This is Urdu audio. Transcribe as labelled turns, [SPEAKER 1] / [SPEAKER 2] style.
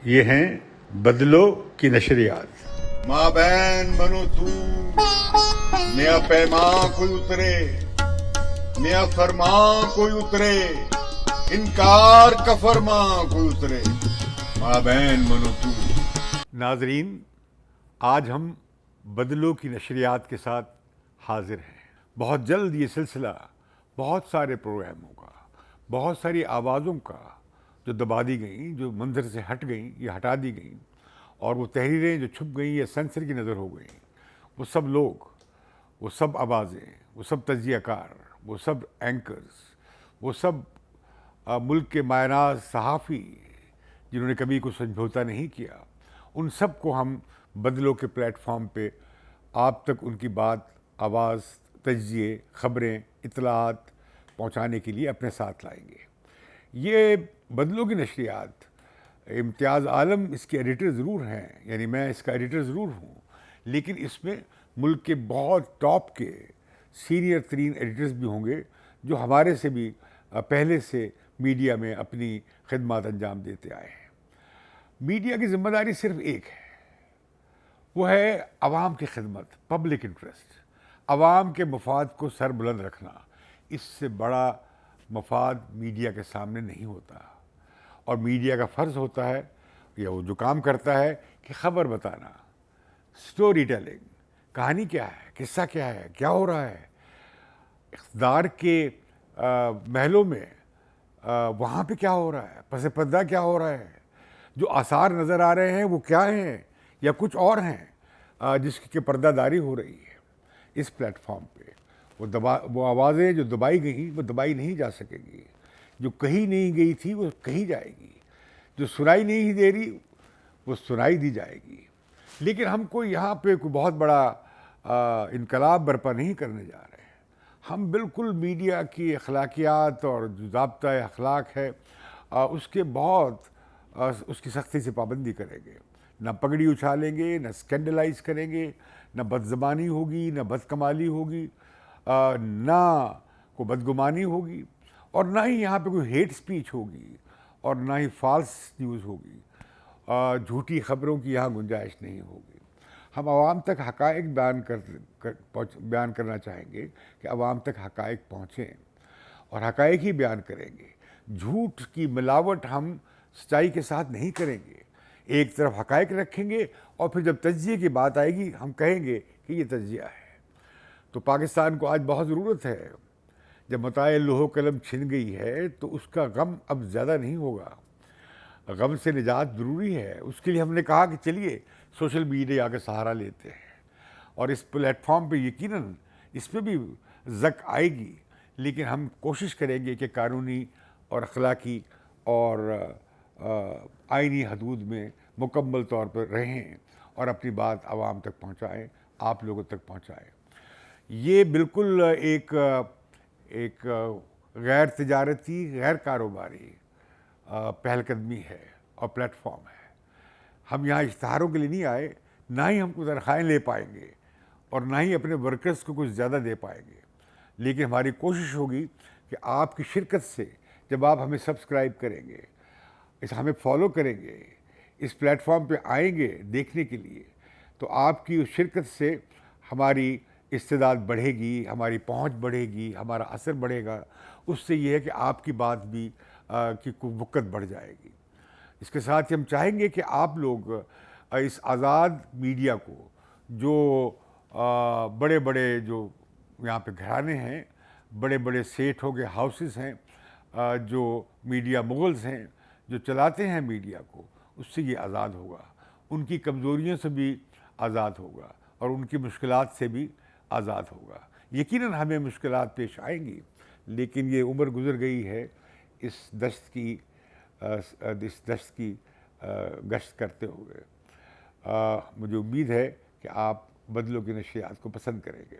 [SPEAKER 1] یہ ہیں بدلو کی نشریات۔
[SPEAKER 2] ماں بہن بنو تو نیا پیمان کوئی اترے، نیا فرمان کوئی اترے، انکار کا فرمان کوئی اترے، ماں بہن بنو تو۔
[SPEAKER 1] ناظرین، آج ہم بدلو کی نشریات کے ساتھ حاضر ہیں۔ بہت جلد یہ سلسلہ بہت سارے پروگراموں کا، بہت ساری آوازوں کا جو دبا دی گئیں، جو منظر سے ہٹ گئیں یا ہٹا دی گئیں، اور وہ تحریریں جو چھپ گئیں یا سینسر کی نظر ہو گئیں، وہ سب لوگ، وہ سب آوازیں، وہ سب تجزیہ کار، وہ سب اینکرز، وہ سب ملک کے مایہ ناز صحافی جنہوں نے کبھی کوئی سمجھوتا نہیں کیا، ان سب کو ہم بدلو کے پلیٹ فارم پہ آپ تک ان کی بات، آواز، تجزیے، خبریں، اطلاعات پہنچانے کے لیے اپنے ساتھ لائیں گے۔ یہ بدلو کی نشریات، امتیاز عالم اس کے ایڈیٹر ضرور ہیں، یعنی میں اس کا ایڈیٹر ضرور ہوں، لیکن اس میں ملک کے بہت ٹاپ کے سینئر ترین ایڈیٹرز بھی ہوں گے جو ہمارے سے بھی پہلے سے میڈیا میں اپنی خدمات انجام دیتے آئے ہیں۔ میڈیا کی ذمہ داری صرف ایک ہے، وہ ہے عوام کی خدمت، پبلک انٹرسٹ، عوام کے مفاد کو سر بلند رکھنا۔ اس سے بڑا مفاد میڈیا کے سامنے نہیں ہوتا، اور میڈیا کا فرض ہوتا ہے یا وہ جو کام کرتا ہے کہ خبر بتانا، سٹوری ٹیلنگ، کہانی کیا ہے، قصہ کیا ہے، کیا ہو رہا ہے اقتدار کے محلوں میں، وہاں پہ کیا ہو رہا ہے، پس پردہ کیا ہو رہا ہے، جو آثار نظر آ رہے ہیں وہ کیا ہیں یا کچھ اور ہیں جس کی پردہ داری ہو رہی ہے۔ اس پلیٹ فارم پہ وہ آوازیں جو دبائی گئیں وہ دبائی نہیں جا سکیں گی، جو کہی نہیں گئی تھی وہ کہی جائے گی، جو سنائی نہیں دے رہی وہ سنائی دی جائے گی۔ لیکن ہم کوئی یہاں پہ کوئی بہت بڑا انقلاب برپا نہیں کرنے جا رہے ہیں۔ ہم بالکل میڈیا کی اخلاقیات اور جو ضابطۂ اخلاق ہے اس کے بہت اس کی سختی سے پابندی کریں گے۔ نہ پگڑی اچھالیں گے، نہ اسکینڈلائز کریں گے، نہ بدزبانی ہوگی، نہ بدکمالی ہوگی، نہ کوئی بدگمانی ہوگی، اور نہ ہی یہاں پہ کوئی ہیٹ سپیچ ہوگی، اور نہ ہی فالس نیوز ہوگی، جھوٹی خبروں کی یہاں گنجائش نہیں ہوگی۔ ہم عوام تک حقائق بیان کرنا چاہیں گے کہ عوام تک حقائق پہنچیں، اور حقائق ہی بیان کریں گے۔ جھوٹ کی ملاوٹ ہم سچائی کے ساتھ نہیں کریں گے۔ ایک طرف حقائق رکھیں گے، اور پھر جب تجزیے کی بات آئے گی ہم کہیں گے کہ یہ تجزیہ ہے۔ تو پاکستان کو آج بہت ضرورت ہے، جب متاع لوح و قلم چھن گئی ہے تو اس کا غم اب زیادہ نہیں ہوگا۔ غم سے نجات ضروری ہے۔ اس کے لیے ہم نے کہا کہ چلیے سوشل میڈیا کا سہارا لیتے ہیں، اور اس پلیٹ فارم پہ یقیناً اس پہ بھی زک آئے گی، لیکن ہم کوشش کریں گے کہ قانونی اور اخلاقی اور آئینی حدود میں مکمل طور پر رہیں اور اپنی بات عوام تک پہنچائیں، آپ لوگوں تک پہنچائیں۔ یہ بالکل ایک غیر تجارتی، غیر کاروباری پہل قدمی ہے اور پلیٹ فارم ہے۔ ہم یہاں اشتہاروں کے لیے نہیں آئے، نہ ہی ہم کو تنخواہیں لے پائیں گے، اور نہ ہی اپنے ورکرز کو کچھ زیادہ دے پائیں گے، لیکن ہماری کوشش ہوگی کہ آپ کی شرکت سے جب آپ ہمیں سبسکرائب کریں گے، ہمیں فالو کریں گے، اس پلیٹ فارم پہ آئیں گے دیکھنے کے لیے، تو آپ کی اس شرکت سے ہماری استعداد بڑھے گی، ہماری پہنچ بڑھے گی، ہمارا اثر بڑھے گا۔ اس سے یہ ہے کہ آپ کی بات بھی کی وقت بڑھ جائے گی۔ اس کے ساتھ ہی ہم چاہیں گے کہ آپ لوگ اس آزاد میڈیا کو، جو بڑے بڑے جو یہاں پہ گھرانے ہیں، بڑے بڑے سیٹھوں کے ہاؤسز ہیں، جو میڈیا مغلز ہیں جو چلاتے ہیں میڈیا کو، اس سے یہ آزاد ہوگا، ان کی کمزوریوں سے بھی آزاد ہوگا، اور ان کی مشکلات سے بھی آزاد ہوگا۔ یقیناً ہمیں مشکلات پیش آئیں گی، لیکن یہ عمر گزر گئی ہے اس دشت کی گشت کرتے ہوئے۔ مجھے امید ہے کہ آپ بدلو کی نشریات کو پسند کریں گے۔